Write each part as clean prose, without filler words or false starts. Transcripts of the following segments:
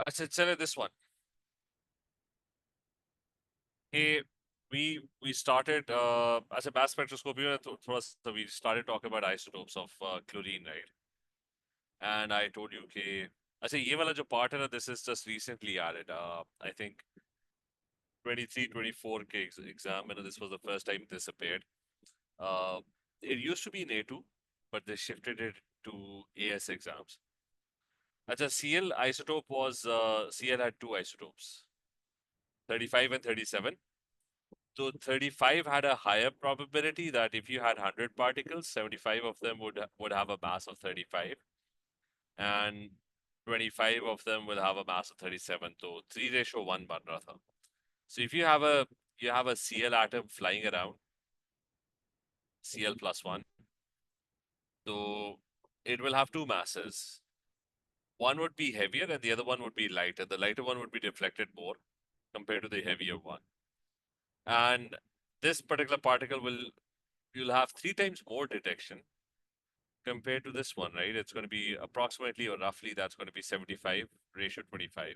अच्छा this one. Hey, we started as a mass spectroscopy we started talking about isotopes of chlorine, right? And I told you, okay, अच्छा ये वाला जो part है ना, this is just recently added. I think 23, 24 के exam, this was the first time this appeared. Uh, it used to be in A2, but they shifted it to AS exams. अच्छा, CL isotope was CL had two isotopes, 35 and 37. So 35 had a higher probability that if you had 100 particles, 75 of them would have a mass of 35, and 25 of them will have a mass of 37. So 3:1 ban raha tha. So if you have a Cl atom flying around, Cl plus 1, so it will have two masses. One would be heavier and the other one would be lighter. The lighter one would be deflected more compared to the heavier one. And this particular particle you'll have 3 times more detection compared to this one, right? It's going to be approximately or roughly that's going to be 75 ratio 25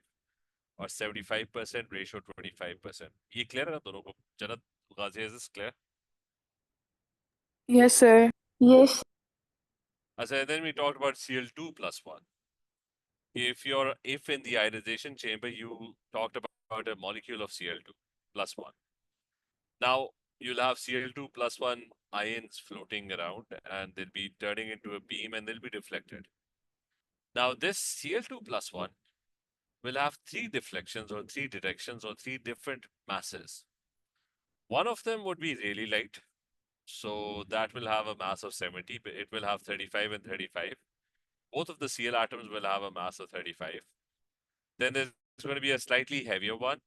or 75% ratio 25%. ये clear है ना दोनों को? Janat Ghazi, is this clear? Yes, sir. Yes. And then we talked about Cl2 plus 1. If in the ionization chamber you talked about a molecule of Cl2 plus 1. Now you'll have Cl2 plus 1 ions floating around and they'll be turning into a beam and they'll be deflected. Now this Cl2 plus 1 will have three deflections or three directions or three different masses. One of them would be really light. So that will have a mass of 70, but it will have 35 and 35. Both of the Cl atoms will have a mass of 35. Then there's going to be a slightly heavier one.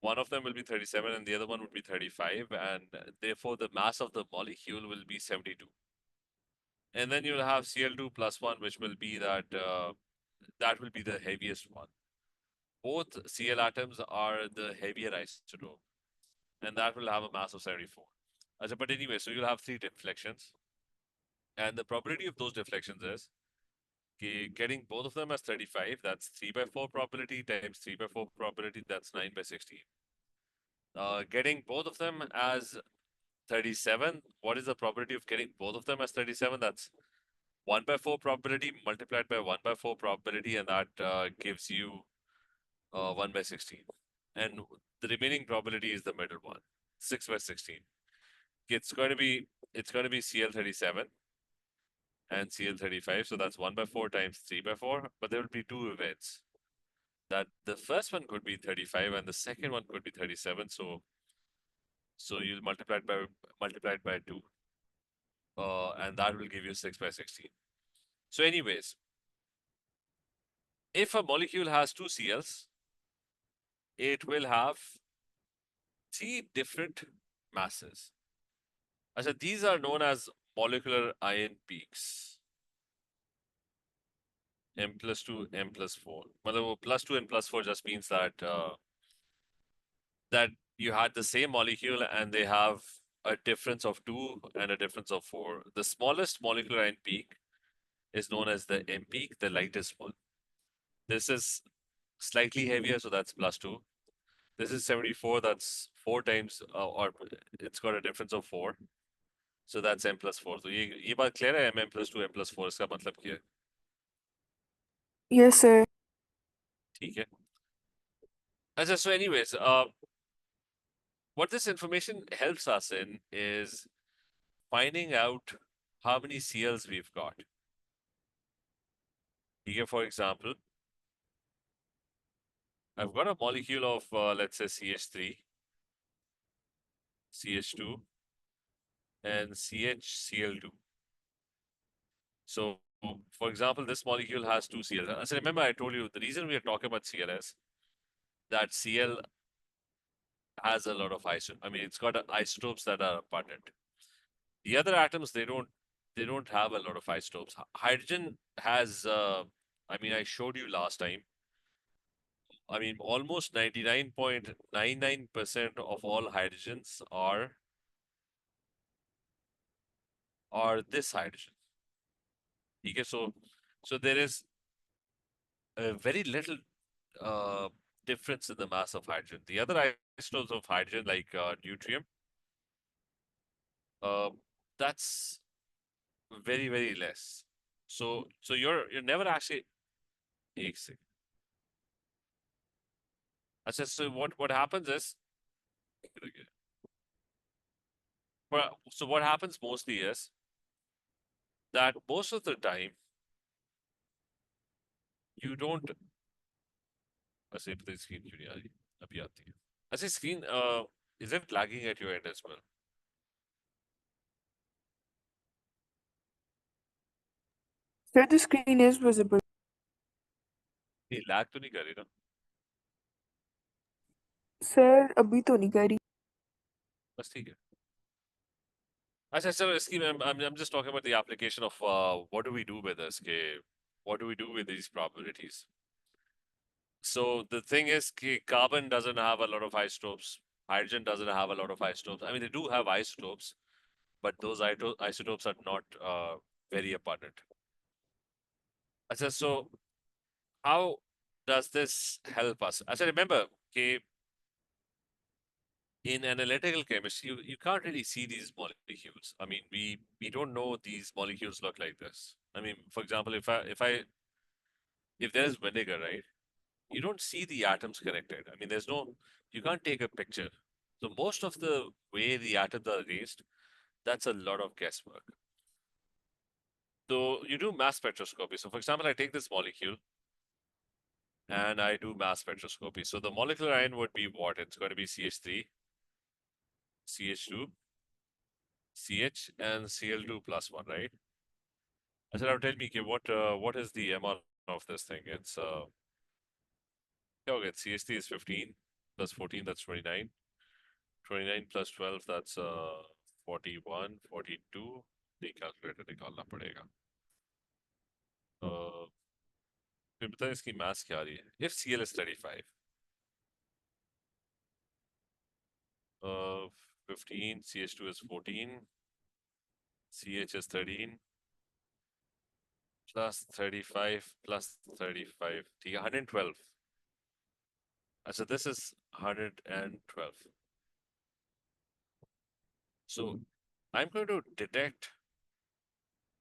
One of them will be 37 and the other one would be 35. And therefore, the mass of the molecule will be 72. And then you'll have Cl2 plus 1, which will be that will be the heaviest one. Both Cl atoms are the heavier isotope, and that will have a mass of 74. But anyway, so you'll have three deflections, and the probability of those deflections is getting both of them as 35, that's 3 by 4 probability times 3 by 4 probability, that's 9 by 16. Getting both of them as 37, what is the probability of getting both of them as 37? That's 1 by 4 probability multiplied by 1 by 4 probability, and that gives you 1 by 16. And the remaining probability is the middle one, 6 by 16. It's going to be Cl37 and Cl35. So that's 1 by 4 times 3 by 4. But there will be two events. That the first one could be 35 and the second one could be 37. So you'll multiply it by 2. And that will give you 6 by 16. So anyways, if a molecule has two Cls, it will have three different masses. So these are known as molecular ion peaks. M plus 2, M plus 4. Well, plus 2 and plus 4 just means that that you had the same molecule and they have a difference of 2 and a difference of 4. The smallest molecular ion peak is known as the M peak, the lightest one. This is slightly heavier, so that's plus 2. This is 74, that's 4 times, or it's got a difference of 4. So that's M plus 4. So ये बात clear है, M plus 2, M plus 4 इसका मतलब क्या है? Yes, sir. ठीक है. So anyways, what this information helps us in is finding out how many Cls we've got. Here, for example, I've got a molecule of, let's say, CH3, CH2, and CHCl2. So, for example, this molecule has two Cls. So remember, I told you the reason we are talking about Cl is that Cl has a lot of it's got isotopes that are abundant. The other atoms, they don't have a lot of isotopes. Hydrogen has, I showed you last time. Almost 99.99% of all hydrogens are this hydrogen. Okay, so there is very little uh, difference in the mass of hydrogen. The other isotopes of hydrogen, like deuterium, uh, that's very, very less. So you're never actually. एक second. अच्छा, so what happens is, so what happens mostly is that most of the time you don't. ऐसे पता screen क्यों नहीं आ रही? अभी आती है. अच्छा, screen is it lagging at your end as well? Sir, the screen is visible. ये lag तो नहीं कर रही ना? Sir, अभी तो नहीं कर रही. बस ठीक है. अच्छा, so इसकी I'm just talking about the application of what do we do with this? What do we do with these probabilities? So the thing is, carbon doesn't have a lot of isotopes. Hydrogen doesn't have a lot of isotopes. I mean, they do have isotopes, but those isotopes are not very abundant. So how does this help us? Remember, okay, in analytical chemistry, you can't really see these molecules. I mean, we don't know these molecules look like this. I mean, for example, if there's vinegar, right, you don't see the atoms connected. I mean, you can't take a picture. So most of the way the atoms are arranged, that's a lot of guesswork. So you do mass spectroscopy. So for example, I take this molecule and I do mass spectroscopy. So the molecular ion would be what? It's going to be CH3, CH2, CH, and Cl2 plus one, right? I said, now tell me, what is the MR of this thing? It's okay, CH3 is 15 plus 14, that's 29. 29 plus 12, that's 41, 42. The calculator निकालना पड़ेगा. फिर बताएं इसकी mass क्या आ रही है? If Cl is 35, 15, CH2 is 14, CH is 13, plus 35 plus 35. ठीक है, 112. So this is 112. So I'm going to detect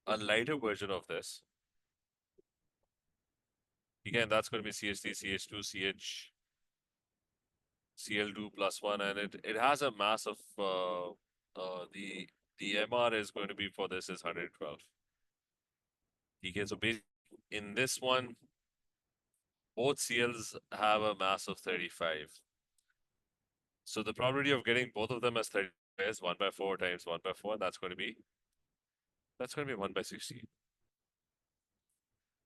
a lighter version of this. Again, that's going to be CH3, CH2, CH, Cl2 plus one, and it has a mass of the MR is going to be for this is 112. Okay, so basically in this one, both CLs have a mass of 35. So the probability of getting both of them as 35 is 1 by 4 times 1 by 4. That's going to be 1 by 16.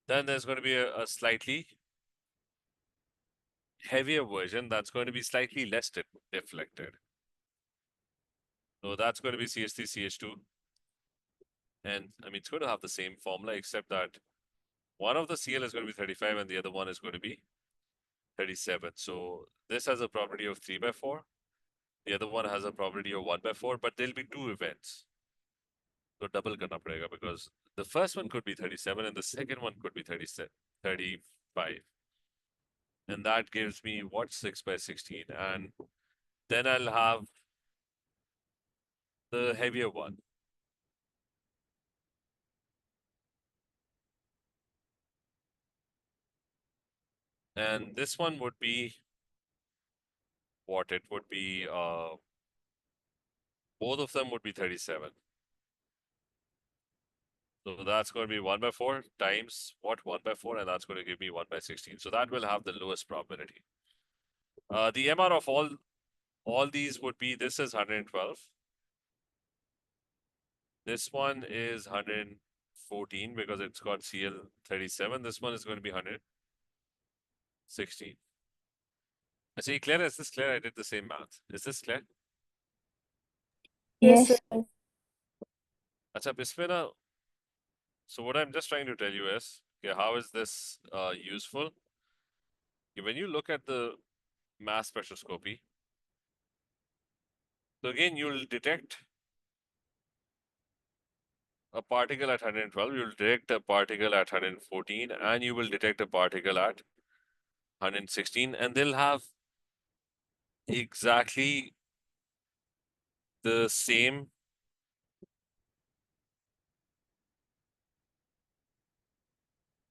Then there's going to be a slightly heavier version that's going to be slightly less deflected. So that's going to be CH3, CH2. And I mean, it's going to have the same formula, except that one of the CL is going to be 35 and the other one is going to be 37. So this has a probability of 3 by 4. The other one has a probability of 1 by 4, but there'll be two events. So double karna padega because the first one could be 37 and the second one could be 35. And that gives me what, 6 by 16. And then I'll have the heavier one. And this one would be what? It would be, both of them would be 37. So that's going to be 1 by 4 times what? 1 by 4, and that's going to give me 1 by 16. So that will have the lowest probability. The MR of all these would be, this is 112. This one is 114 because it's got Cl37. This one is going to be 116. Actually, clear? Is this clear? I did the same math. Is this clear? Yes, sir. Acha, इसमें ना, so what I'm just trying to tell you is, okay, how is this useful? Okay, when you look at the mass spectroscopy, so again, you'll detect a particle at 112, you'll detect a particle at 114, and you will detect a particle at 116, and they'll have exactly the same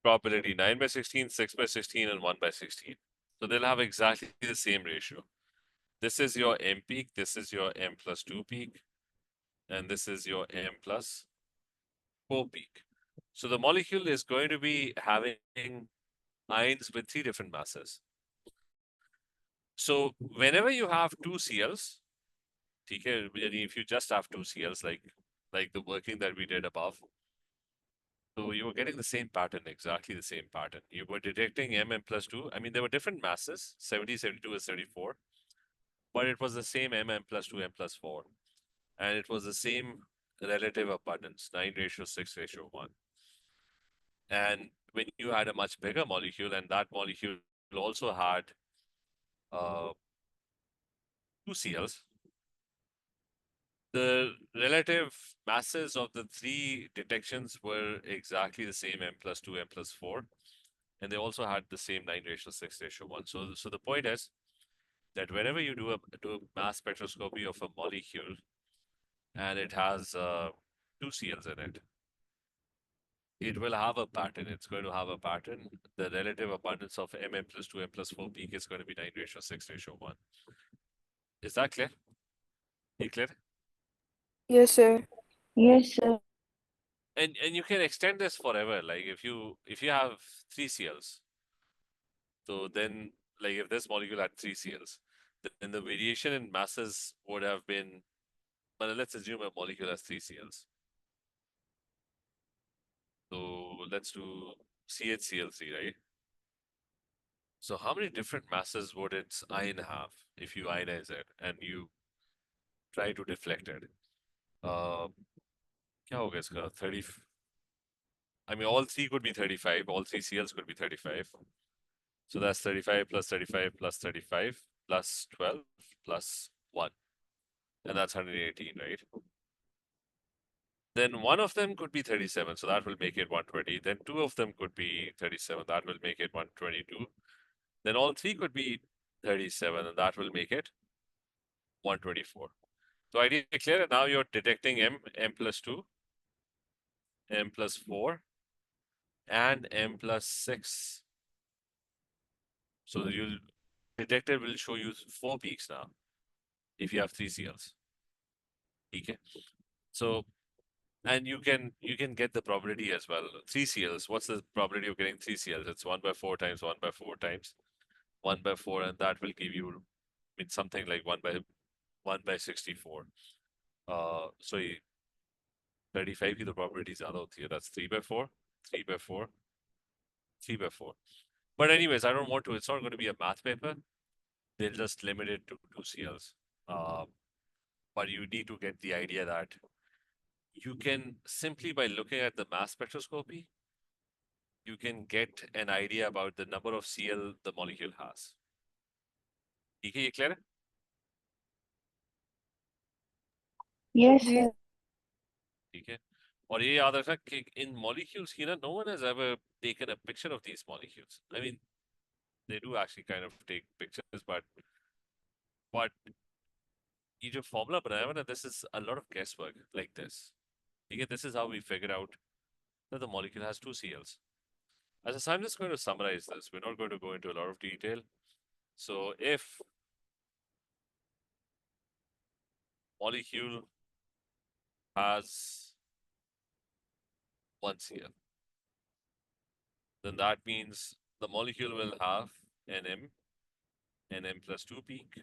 probability: 9 by 16, 6 by 16, and 1 by 16. So they'll have exactly the same ratio. This is your M peak, this is your M plus 2 peak, and this is your M plus 4 peak. So the molecule is going to be having ions with three different masses. So whenever you have two CLs, okay, if you just have two CLs, like the working that we did above, so you were getting the same pattern, exactly the same pattern. You were detecting M plus 2. I mean, there were different masses, 70, 72, and 74, but it was the same M plus 2, M plus 4. And it was the same relative abundance, 9:6:1. And when you had a much bigger molecule, and that molecule also had uh, two CLs, the relative masses of the three detections were exactly the same: M plus 2, M plus 4. And they also had the same 9:6:1. So the point is that whenever you do a mass spectroscopy of a molecule and it has two CLs in it, it will have a pattern. It's going to have a pattern. The relative abundance of M plus 2, M plus 4 peak is going to be 9:6:1. Is that clear? You clear? Yes, sir. Yes, sir. And you can extend this forever. Like if you have three CLs, so then like if this molecule had three CLs, then the variation in masses would have been. But let's assume a molecule has three CLs. So let's do CHCl3, right? So how many different masses would its ion have if you ionize it and you try to deflect it? Uh, क्या होगा इसका 30? I mean, all three could be 35. All three CLs could be 35. So that's 35 plus 35 plus 35 plus 12 plus 1. And that's 118, right? Then one of them could be 37. So that will make it 120. Then two of them could be 37. That will make it 122. Then all three could be 37, and that will make it 124. So idea clear. Now you're detecting M plus 2, M plus 4, and M plus 6. So you'll detector will show you 4 peaks now if you have 3 CLs. Okay. So and you can get the probability as well. 3 CLs. What's the probability of getting 3 CLs? It's 1 by 4 times 1 by 4 times 1 by 4, and that will give you, I mean, something like 1 by 64. So 35 की the probability ज़्यादा होती है. That's 3 by 4, 3 by 4, 3 by 4. But anyways, I don't want to. It's not going to be a math paper. They'll just limit it to 2 CLs. But you need to get the idea that you can simply by looking at the mass spectroscopy, you can get an idea about the number of CL the molecule has. ठीक है, ये clear है? Yes, जी sir. ठीक है. और ये याद रखना कि in molecules की ना, no one has ever taken a picture of these molecules. I mean, they do actually kind of take pictures, but ये जो formula बनाया हुआ ना, this is a lot of guesswork like this. ठीक है, this is how we figure out that the molecule has two CLs. So I'm just going to summarize this. We're not going to go into a lot of detail. So if molecule has one CL, then that means the molecule will have an M plus 2 peak.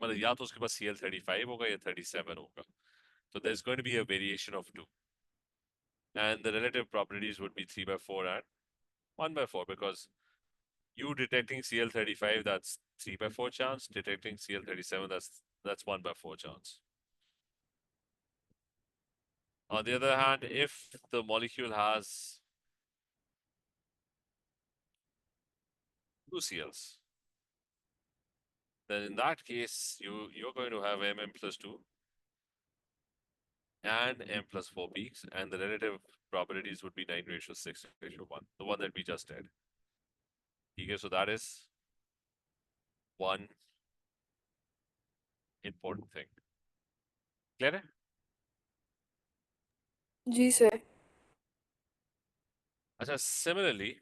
मतलब या तो उसके पास CL35 होगा या 37 होगा. So there's going to be a variation of 2. And the relative probabilities would be 3 by 4 and 1 by 4, because you detecting CL35, that's 3 by 4 chance. Detecting CL37, that's 1 by 4 chance. On the other hand, if the molecule has two CLs, then in that case, you're going to have M plus 2 and M plus 4 peaks, and the relative probabilities would be 9:6:1, the one that we just did. Okay, so that is one important thing. Clear है? जी sir. अच्छा, similarly,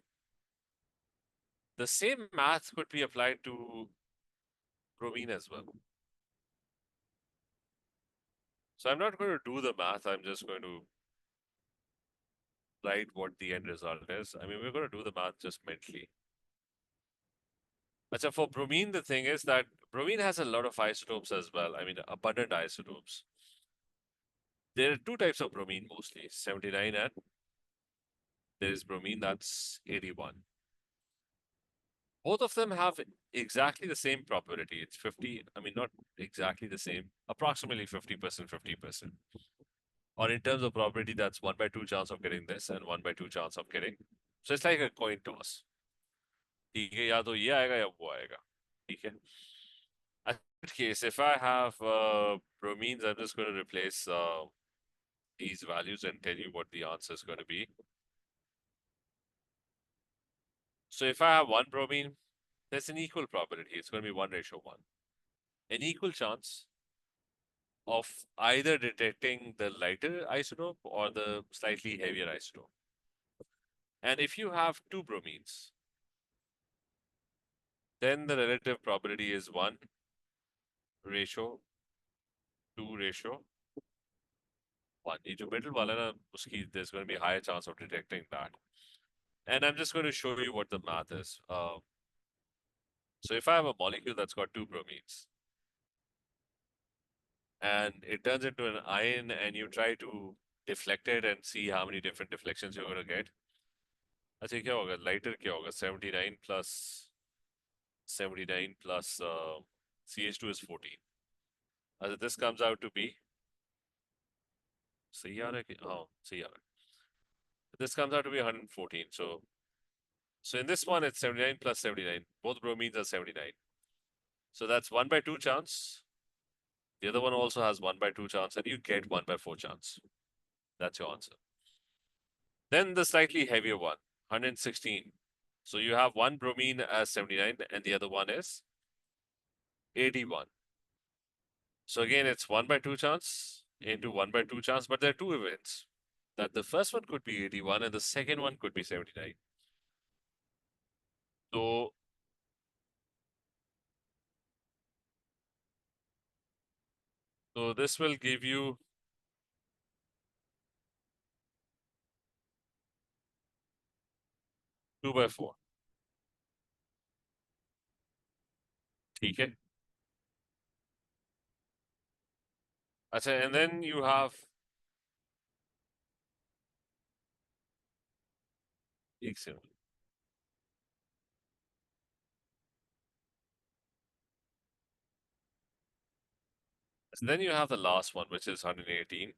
the same math could be applied to bromine as well. So I'm not going to do the math, I'm just going to write what the end result is. I mean, we're going to do the math just mentally. Achha, for bromine, the thing is that bromine has a lot of isotopes as well. I mean, abundant isotopes. There are two types of bromine mostly, 79, and there is bromine that's 81. Both of them have exactly the same probability. It's 50, I mean, not exactly the same, approximately 50%, 50%. Or in terms of probability, that's 1/2 chance of getting this and 1/2 chance of getting. So it's like a coin toss. ठीक है, या तो ये आएगा या वो आएगा. ठीक है. In that case, if I have bromines, I'm just going to replace these values and tell you what the answer is going to be. So if I have one bromine, there's an equal probability. It's going to be 1:1. An equal chance of either detecting the lighter isotope or the slightly heavier isotope. And if you have two bromines, then the relative probability is 1:2:1. ये जो middle वाला ना, उसकी there's going to be a higher chance of detecting that. And I'm just going to show you what the math is. So if I have a molecule that's got two bromines, and it turns into an ion, and you try to deflect it and see how many different deflections you're going to get. अच्छा क्या होगा? Lighter क्या होगा? 79 plus CH2 is 14. अच्छा, this comes out to be सही आ रहा है कि हाँ सही आ रहा है. This comes out to be 114. So in this one it's 79 plus 79. Both bromines are 79. So that's 1/2 chance. The other one also has 1/2 chance, and you get 1/4 chance. That's your answer. Then the slightly heavier one, 116. So you have one bromine as 79 and the other one is 81. So again, it's 1/2 chance into 1/2 chance, but there are two events. That the first one could be 81 and the second one could be 79. So this will give you two by four. ठीक है? अच्छा, and then you have एक second. And then you have the last one, which is 118.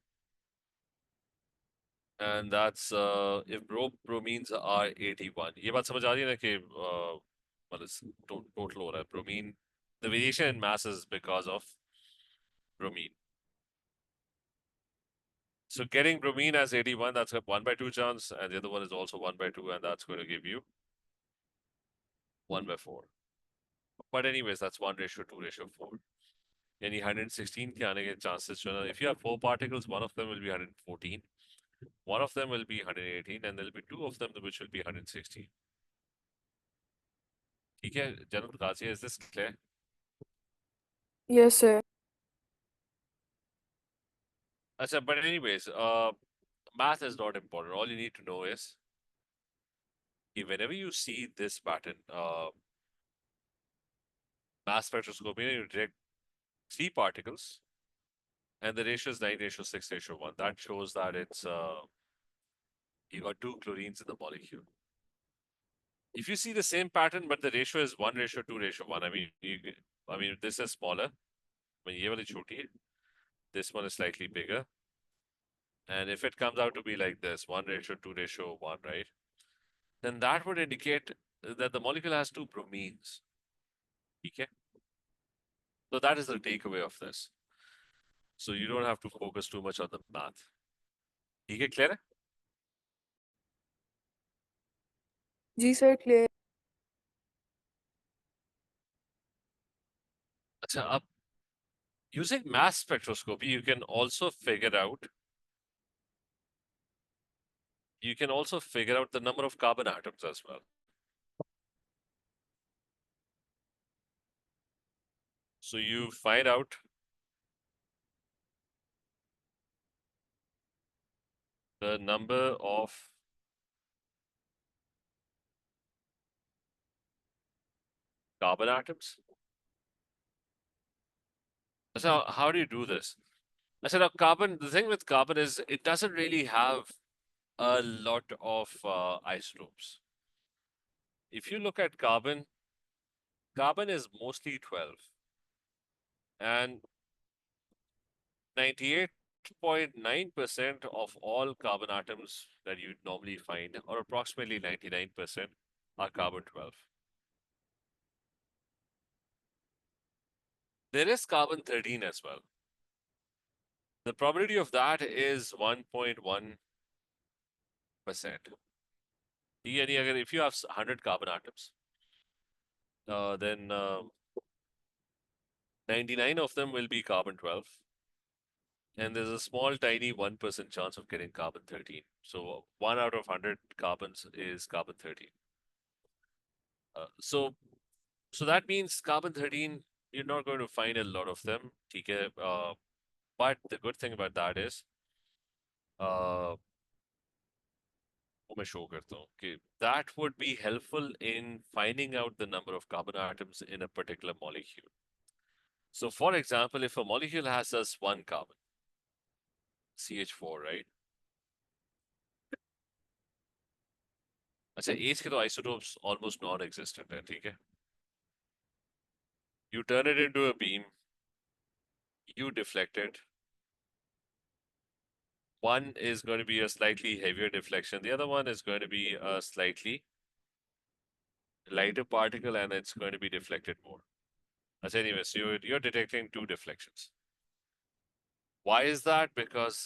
And that's if bromines are 81. ये बात समझ आ रही है ना कि मतलब total हो रहा है. Bromine, the variation in mass is because of bromine. So getting bromine as 81, that's a 1/2 chance, and the other one is also 1/2, and that's going to give you 1/4. But anyways, that's 1:2:4. Any 116 के आने के chances जो ना, if you have four particles, one of them will be 114, one of them will be 118, and there'll be two of them which will be 116. ठीक है, Janat Ghazi, is this clear? Yes sir. Achha, but anyways, math is not important. All you need to know is whenever you see this pattern, mass spectroscopy, you detect three particles, and the ratio is 9:6:1. That shows that it's you got two chlorines in the molecule. If you see the same pattern, but the ratio is 1:2:1, I mean, this is smaller. I mean, ये वाली छोटी है. This one is slightly bigger. And if it comes out to be like this, 1:2:1, right? Then that would indicate that the molecule has two bromines. Okay? So that is the takeaway of this. So you don't have to focus too much on the math. Okay, clear? जी sir clear. अच्छा, अब using mass spectroscopy, you can also figure out the number of carbon atoms as well. So you find out the number of carbon atoms. So how do you do this? I said, carbon, the thing with carbon is it doesn't really have a lot of isotopes. If you look at carbon, carbon is mostly 12. And 98.9% of all carbon atoms that you'd normally find, or approximately 99%, are carbon 12. There is carbon 13 as well. The probability of that is 1.1%. If you have 100 carbon atoms, then 99 of them will be carbon 12. And there's a small, tiny 1% chance of getting carbon 13. So 1 out of 100 carbons is carbon 13. So that means carbon 13, you're not going to find a lot of them. Okay? But the good thing about that is, वो मैं show करता हूँ कि that would be helpful in finding out the number of carbon atoms in a particular molecule. So for example, if a molecule has just one carbon, CH4, right? अच्छा, H के तो isotopes almost non-existent है, ठीक है? You turn it into a beam, you deflect it. One is going to be a slightly heavier deflection. The other one is going to be a slightly lighter particle, and it's going to be deflected more. As anyway, so you're detecting two deflections. Why is that? Because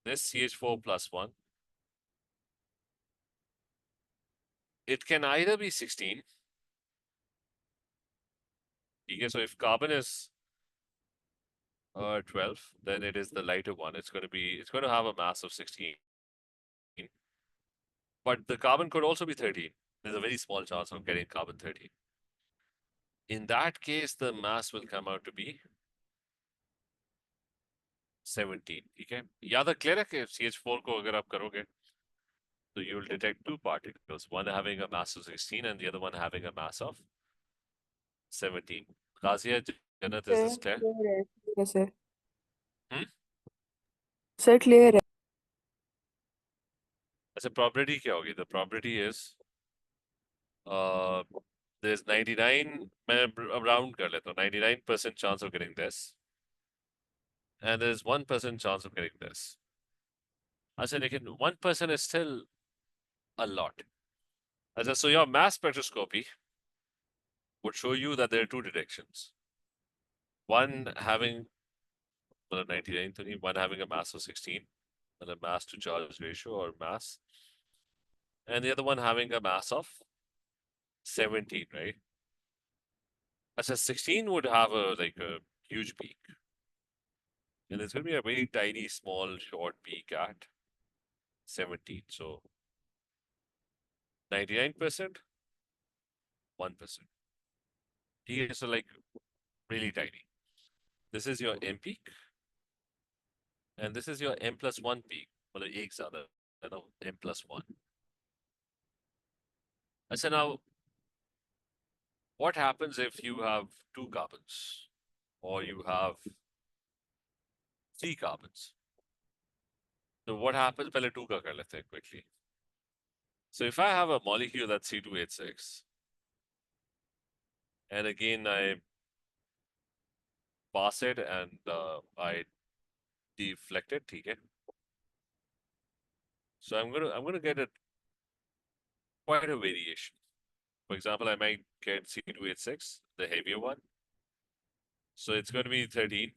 this CH4 plus 1, it can either be 16. Okay, so if carbon is 12, then it is the lighter one. It's going to have a mass of 16. But the carbon could also be 13. There's a very small chance of getting carbon 13. In that case, the mass will come out to be 17. Okay? याद clear है कि CH4 को अगर आप करोगे, so you will detect two particles, one having a mass of 16 and the other one having a mass of 17. Razia, Jannat, is this clear? clear है sir. Hmm? Sir clear है. अच्छा, probability क्या होगी? The probability is there's 99, मैं round कर लेता हूँ, 99% chance of getting this, and there's 1% chance of getting this. अच्छा, लेकिन 1% is still a lot. अच्छा, so your mass spectroscopy would show you that there are two detections. One having 99, one having a mass of 16, and a mass to charge ratio or mass, and the other one having a mass of 17, right? As a 16 would have a huge peak, and there's going to be a very tiny, small, short peak at 17. So 99%, 1%. Okay, so really tiny. This is your M peak, and this is your M plus 1 peak. Well, the eggs are M plus 1. So now, what happens if you have two carbons or you have three carbons? So what happens? पहले two का कर लेते हैं quickly. So if I have a molecule that's C2H6, and again I pass it and I deflect it, ठीक है? So I'm gonna get quite a variation. For example, I might get C2H6, the heavier one. So it's going to be 13.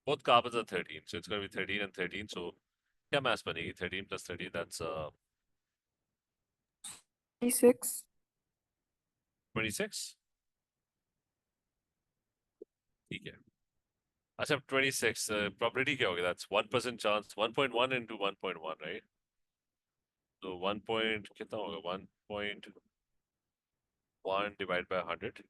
Both carbons are 13. So it's going to be 13 and 13. So क्या mass बनेगी? 13 plus 13, that's 26. 26. ठीक है. अच्छा 26 probability क्या होगी? That's 1% chance, 1.1 into 1.1, right? So 1 point कितना होगा? 1.1 divided by 100.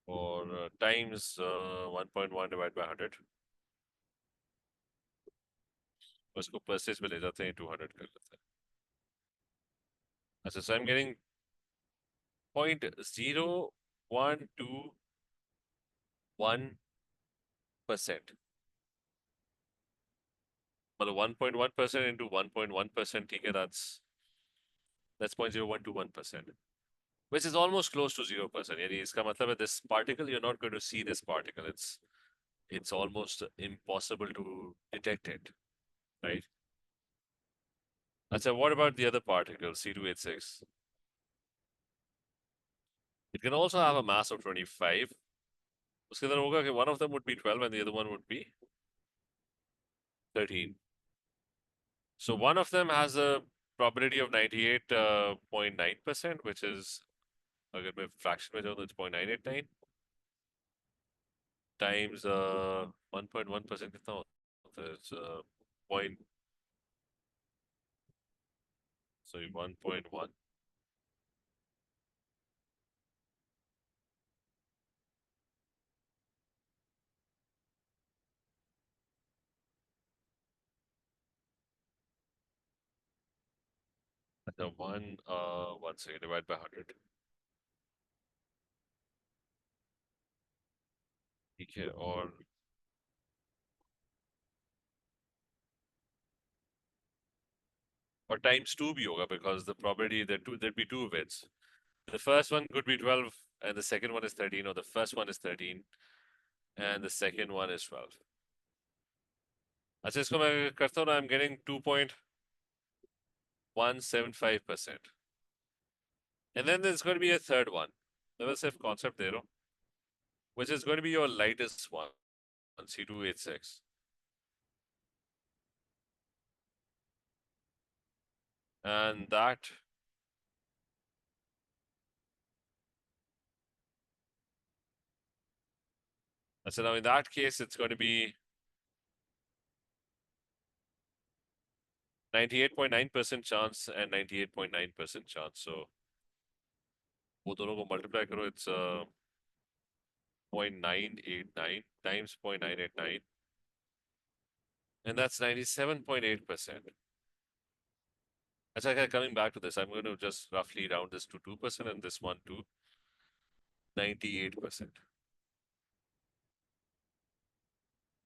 और times 1.1 divided by 100. उसको परसेंटेज में ले जाते हैं, 200 कर लेते हैं. अच्छा, so I'm getting 0.0121%. मतलब 1.1% into 1.1%, ठीक है, that's 0.0121%, which is almost close to 0%. यानी इसका मतलब है this particle, you're not going to see this particle. It's almost impossible to detect it, right? अच्छा, what about the other particle, C2H6? It can also have a mass of 25. उसके अंदर होगा कि one of them would be 12 and the other one would be 13. So one of them has a probability of 98.9%, which is, अगर मैं fraction में जाऊँ तो it's 0.989 times 1.1% कितना होता है? It's point, sorry, 1.1. अच्छा, 1 second, divide by 100. ठीक है, और times 2 भी होगा, because the probability that there'd be two bits. The first one could be 12 and the second one is 13, or the first one is 13 and the second one is 12. अच्छा, इसको मैं करता हूँ ना, I'm getting 2.175%. And then there's going to be a third one. मैं सिर्फ concept दे रहा हूँ, which is going to be your lightest one, C2H6. And that, so now in that case, it's going to be 98.9% chance and 98.9% chance. So वो दोनों को multiply करो, it's 0.989 times 0.989, and that's 97.8%. Okay, coming back to this, I'm going to just roughly round this to 2% and this one to 98%.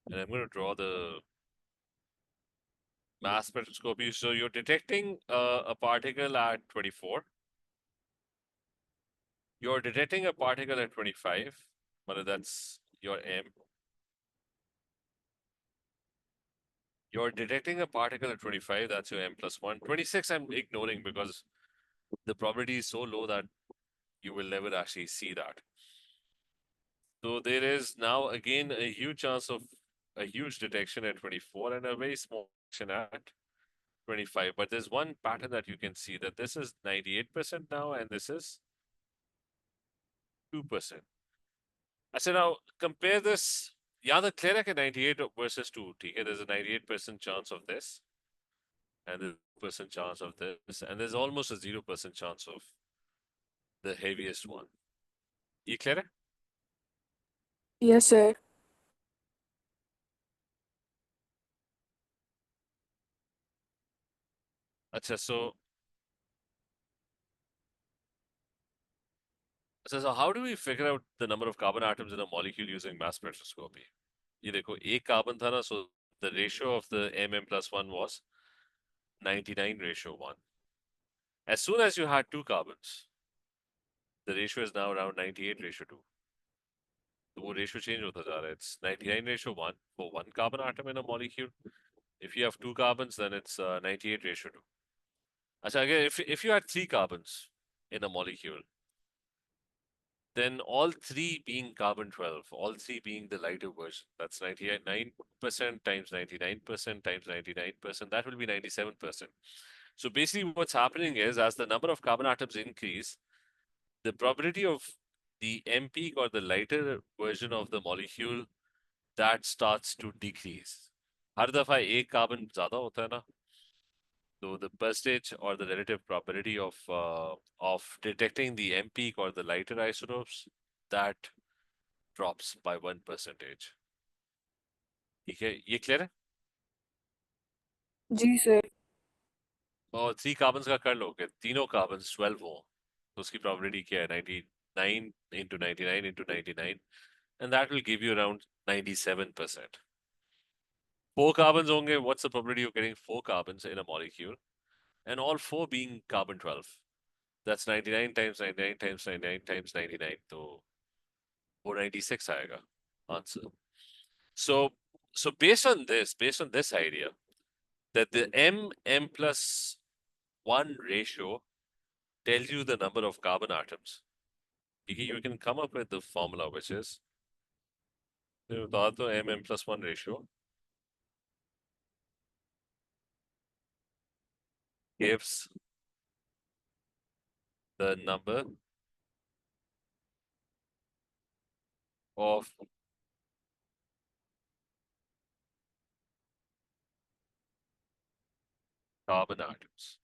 And I'm going to draw the mass spectroscopy. So you're detecting a particle at 24. You're detecting a particle at 25, but that's your M. You're detecting a particle at 25, that's your M plus 1. 26 I'm ignoring because the probability is so low that you will never actually see that. So there is now again a huge chance of a huge detection at 24 and a very small detection at 25. But there's one pattern that you can see, that this is 98% now and this is 2%. I said now compare this. Yeah, the clear at 98 versus 2. Okay, there's a 98% chance of this, and there's a percent chance of this, and there's almost a 0% chance of the heaviest one. You clear? Yes, sir. Achha, so how do we figure out the number of carbon atoms in a molecule using mass spectroscopy? ये देखो, एक carbon था ना, so the ratio of the mm plus 1 was 99:1. As soon as you had two carbons, the ratio is now around 98:2. So वो ratio change होता जा रहा है. It's 99:1 for one carbon atom in a molecule. If you have two carbons, then it's 98:2. Achha, again, if you had three carbons in a molecule, then all three being carbon 12, all three being the lighter version, that's 99% times 99% times 99%, that will be 97%. So basically what's happening is, as the number of carbon atoms increase, the probability of the M peak or the lighter version of the molecule that starts to decrease. हर दफा एक carbon ज्यादा होता है ना, so the percentage or the relative probability of detecting the M peak or the lighter isotopes that drops by 1%. ठीक है, ये clear है? जी सर। और 3 कार्बन्स का कर लोगे, तीनों कार्बन्स 12 हो, तो उसकी probability क्या है? 99 into 99 into 99, and that will give you around 97%. 4 carbons होंगे, what's the probability of getting 4 carbons in a molecule? And all 4 being carbon 12. That's 99 times 99 times 99 times 99. So 496 aega answer. So based on this idea, that the M plus 1 ratio tells you the number of carbon atoms. You can come up with the formula, which is M plus 1 ratio gives the number of carbon atoms.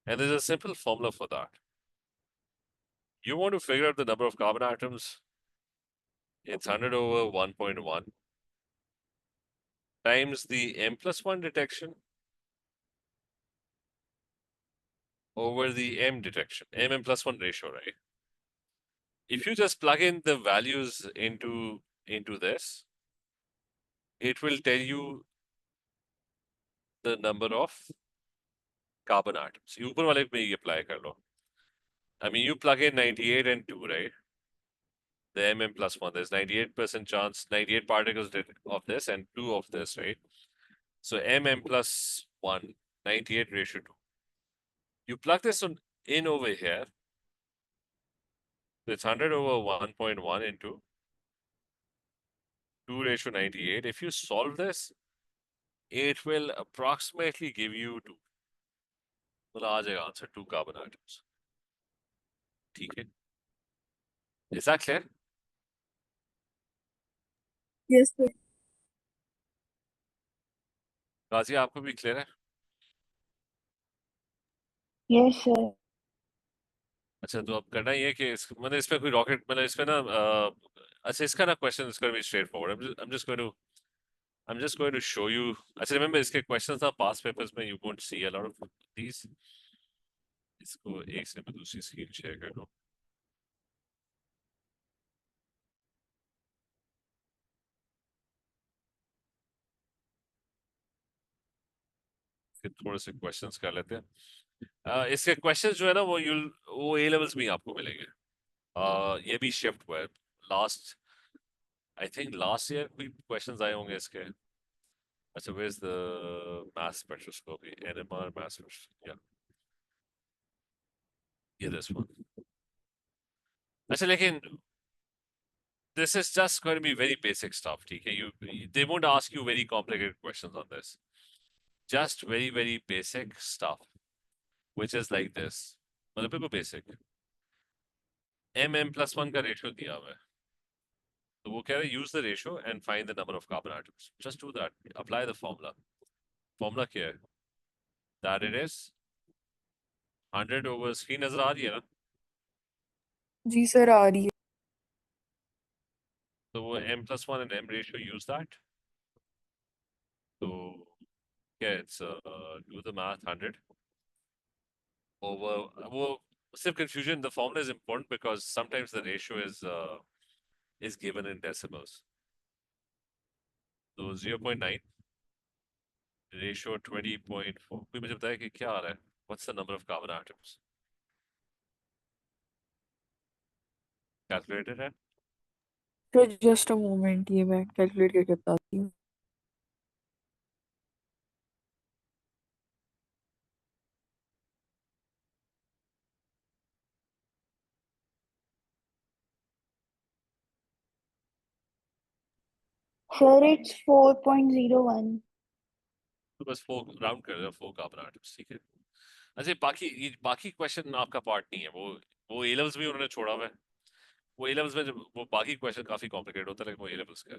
And there's a simple formula for that. You want to figure out the number of carbon atoms, it's 100 over 1.1 times the M plus 1 detection over the M detection, M plus 1 ratio, right? If you just plug in the values into this, it will tell you the number of carbon atoms. ये ऊपर वाले में ही apply कर लो. I mean, you plug in 98 and 2, right? The M plus 1, there's 98% chance, 98 particles of this and 2 of this, right? So M plus 1, 98 ratio 2. You plug this in over here. So it's 100 over 1.1 into 2 ratio 98. If you solve this, it will approximately give you 2. मतलब आ जाएगा answer, 2 carbon atoms. ठीक है? Is that clear? Yes sir. Ghazi आपको भी clear है? Yes, sir. अच्छा, तो अब करना ये है कि मतलब इसमें कोई रॉकेट, मतलब इसमें ना अच्छा, इसका ना question is going to be straightforward. I'm just going to show you. अच्छा, remember इसके questions ना past papers में you won't see a lot of these. इसको एक से मैं दूसरी स्क्रीन शेयर कर दूं. फिर थोड़े से क्वेश्चंस कर लेते हैं. इसके क्वेश्चंस जो है ना वो ए लेवल्स में ही आपको मिलेंगे. ये भी शिफ्ट हुआ है. Last I think last year कोई क्वेश्चंस आए होंगे इसके. अच्छा, where's the mass spectroscopy? NMR mass spectroscopy. Yeah. Yeah, this one. अच्छा, लेकिन this is just going to be very basic stuff. ठीक है? They won't ask you very complicated questions on this. Just very, very basic stuff, which is like this. मतलब बिल्कुल basic. M plus 1 का ratio दिया हुआ है. तो वो कह रहे use the ratio and find the number of carbon atoms. Just do that. Apply the formula. Formula क्या है? That it is 100 over screen नजर आ रही है ना? जी सर आ रही है। तो वो M plus 1 and M ratio use that. So yeah, it's do the math 100 over वो सिर्फ confusion. The formula is important because sometimes the ratio is given in decimals. So 0.9 ratio 20.4. कोई मुझे बताया कि क्या आ रहा है? What's the number of carbon atoms? Calculated है? सर जस्ट अ मोमेंट, ये मैं कैलकुलेट करके बताती हूँ। Sir, it's 4.01. तो बस 4 राउंड कर दो, 4 कार्बन एटम्स. ठीक है? अच्छा, बाकी क्वेश्चन आपका पार्ट नहीं है. वो ए लेवल्स भी उन्होंने छोड़ा हुआ है। वो ए लेवल्स में वो बाकी क्वेश्चन काफी कॉम्प्लिकेट होता है, लेकिन वो ए लेवल्स का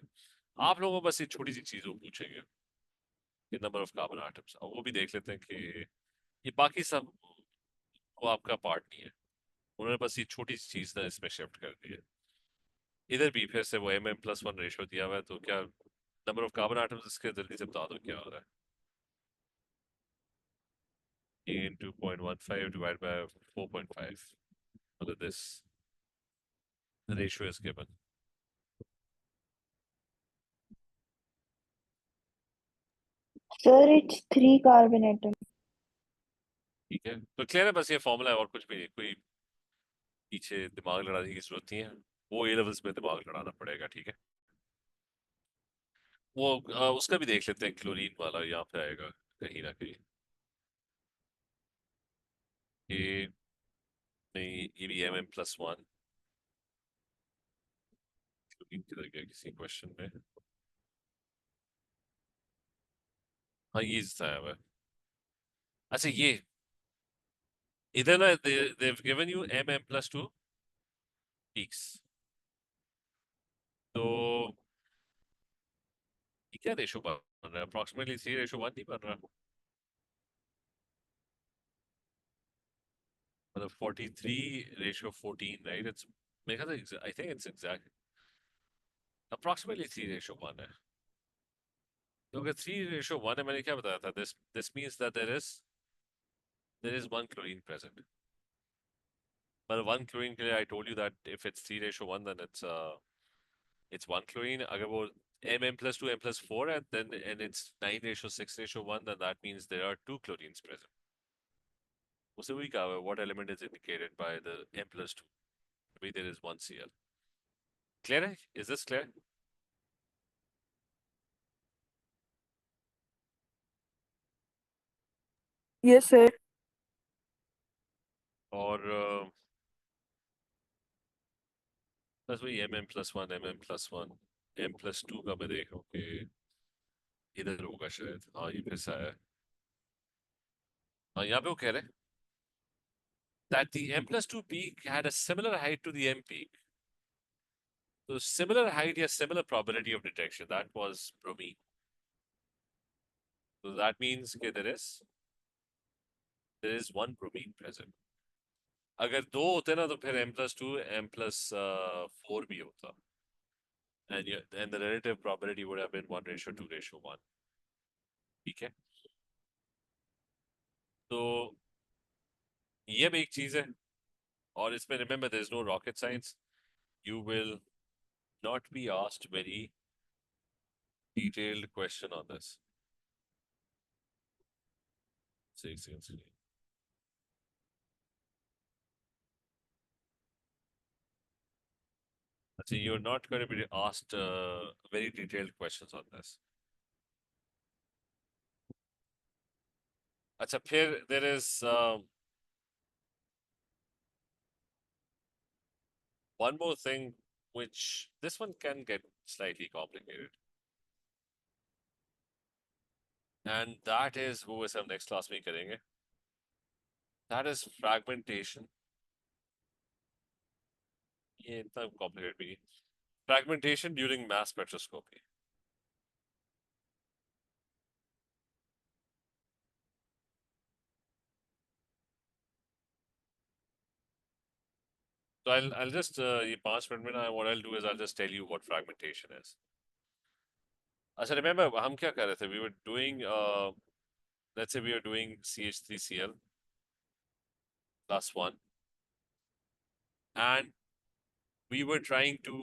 आप लोगों को बस ये छोटी सी चीज वो पूछेंगे कि नंबर ऑफ कार्बन आटम्स, वो भी देख लेते हैं कि ये बाकी सब वो आपका पार्ट नहीं है। उन्होंने बस ये छोटी सी चीज ना इसमें शिफ्ट कर दी है। इधर भी फिर से वो mm+1 रेशियो दिया हुआ है, तो क्या नंबर ऑफ कार्बन आटम्स इसके जल्दी से बता दो क्या हो रहा है। A into 0.15 divided by 4.5. Look at this. The ratio is given. Sir, it's 3 carbon atoms. ठीक है, तो क्लियर है, बस ये फॉर्मूला है और कुछ भी नहीं, कोई पीछे दिमाग लड़ाने की जरूरत नहीं है। वो ए लेवल्स में दिमाग लड़ाना पड़ेगा, ठीक है। वो उसका भी देख लेते हैं, क्लोरीन वाला यहाँ पे आएगा कहीं ना कहीं। ये नहीं, ये भी mm+1 क्लोरीन किधर गया किसी क्वेश्चन में। हाँ ये आया हुआ है। अच्छा ये इधर ना they've given you mm+2 peaks, तो ये क्या रेशो बन रहा है? अप्रोक्सीमेटली 3:1 नहीं बन रहा, मतलब 43:14, राइट? इट्स मेरे ख्याल से I think it's exact approximately 3:1 है। तो अगर 3:1 है, मैंने क्या बताया था, this means that there is one chlorine present. but one chlorine के लिए I told you that if it's 3:1 then it's one chlorine. अगर वो mm+2 m+4 and it's 9:6:1, then that means there are two chlorines present. उसे वही कहा, what element is indicated by the m+2? Maybe there is one Cl. Clear है? Is this clear? Yes, sir. और बस वही mm+1 mm+1 m+2 का मैं देख रहा हूँ कि इधर होगा शायद। हाँ ये फिर से आया है। हाँ यहाँ पे वो कह रहे हैं that the m+2 peak had a similar height to the m peak. So similar height या similar probability of detection, that was bromine. So that means that there is one bromine present. अगर दो होते ना तो फिर m+2 m+4 भी होता, and the relative probability would have been 1:2:1. ठीक है, तो ये भी एक चीज है। और इसमें remember there is no rocket science. You will not be asked very detailed question on this. See. So you're not going to be asked very detailed questions on this. अच्छा फिर there is one more thing which this one can get slightly complicated, and that is वो वैसे हम next class में ही करेंगे, that is fragmentation. ये इतना complicated भी नहीं, fragmentation during mass spectroscopy. So I'll just ये 5 मिनट में ना what I'll do is I'll just tell you what fragmentation is. अच्छा remember हम क्या कर रहे थे, we were doing let's say we are doing CH3Cl +1 and we were trying to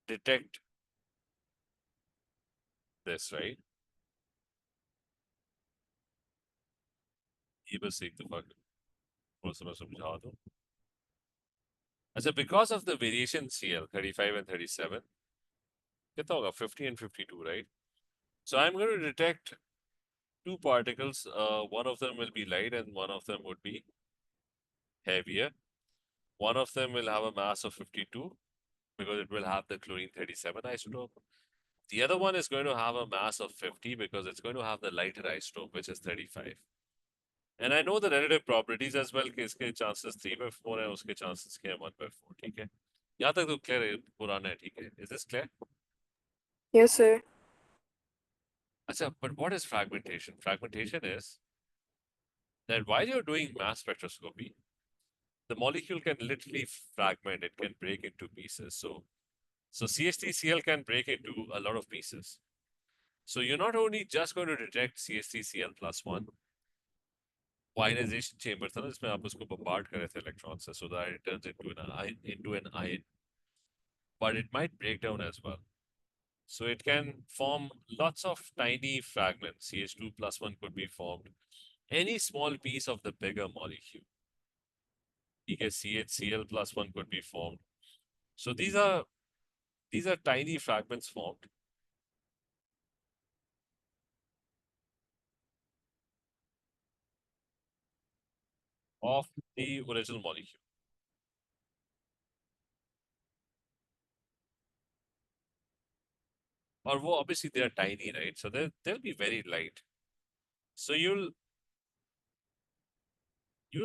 detect this, right? ये बस एक दफा थोड़ा सा मैं समझा दूं। अच्छा, because of the variation CL 35 and 37, कितना होगा 50 and 52, right? So I'm going to detect two particles. One of them will be light and one of them would be heavier. One of them will have a mass of 52 because it will have the chlorine 37 isotope. The other one is going to have a mass of 50 because it's going to have the lighter isotope, which is 35. And I know the relative probabilities as well कि इसके chances 3/4 है, उसके chances के 1/4, ठीक है? यहाँ तक तो clear है, पुराना है, ठीक है? Is this clear? Yes, sir. अच्छा, but what is fragmentation? Fragmentation is that while you're doing mass spectroscopy, the molecule can literally fragment, it can break into pieces. So CH3Cl can break into a lot of pieces. So you're not only just going to detect CH3Cl plus one, ionization chamber था ना जिसमें आप उसको bombard कर रहे थे electron से so that it turns into an ion, but it might break down as well. So it can form lots of tiny fragments. CH2 plus one could be formed. Any small piece of the bigger molecule. CHCl plus one could be formed. So these are tiny fragments formed. Of the original molecule. Or well, obviously they are tiny, right? So they'll be very light. So you'll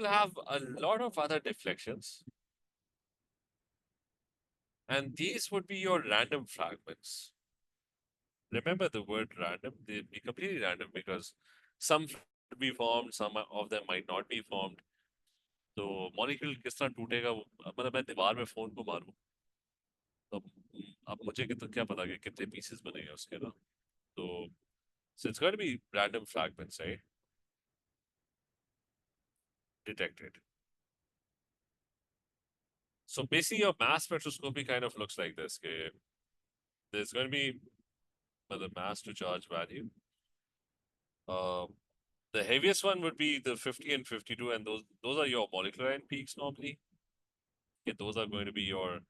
have a lot of other deflections. And these would be your random fragments. Remember the word random, they'll be completely random because some would be formed, some of them might not be formed. तो molecule किस तरह टूटेगा मतलब मैं दीवार में phone को मारूं तो अब मुझे क्या पता कि कितने पीसेस बनेंगे उसके ना तो so it's going to be random fragments, right? Detected. So basically your mass spectroscopy kind of looks like this. Okay? There's going to be the mass to charge value. Uh, the heaviest one would be the 50 and 52, and those are your molecular end peaks normally. Okay, those are going to be your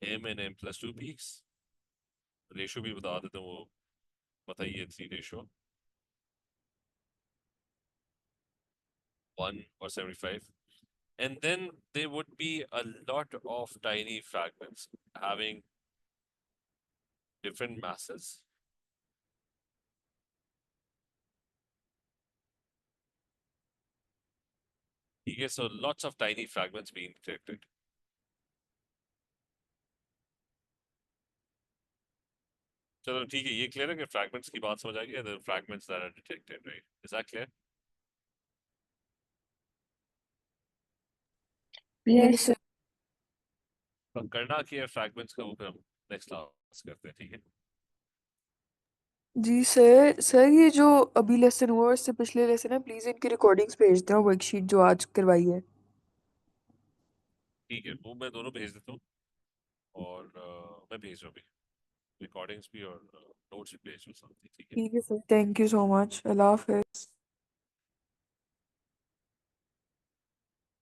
M and M plus 2 peaks. Ratio भी बता देते हैं वो बताइए 3 ratio 1 or 75. And then there would be a lot of tiny fragments having different masses. Okay, so lots of tiny fragments being detected. चलो ठीक है ये clear है कि fragments की बात समझ आ गई the fragments that are detected, right? Is that clear? Yes, sir. तो करना क्या है fragments का वो फिर हम next class करते हैं, ठीक है? जी सर सर ये जो अभी लेसन हुआ और इससे पिछले लेसन है प्लीज इनकी रिकॉर्डिंग्स भेज दें वर्कशीट जो आज करवाई है ठीक है वो मैं दोनों भेज देता हूँ और मैं भेज रहा हूँ अभी recordings भी और notes भी भेज रहा हूँ साथ ही, ठीक है? ठीक है sir thank you so much अल्लाह हाफिज़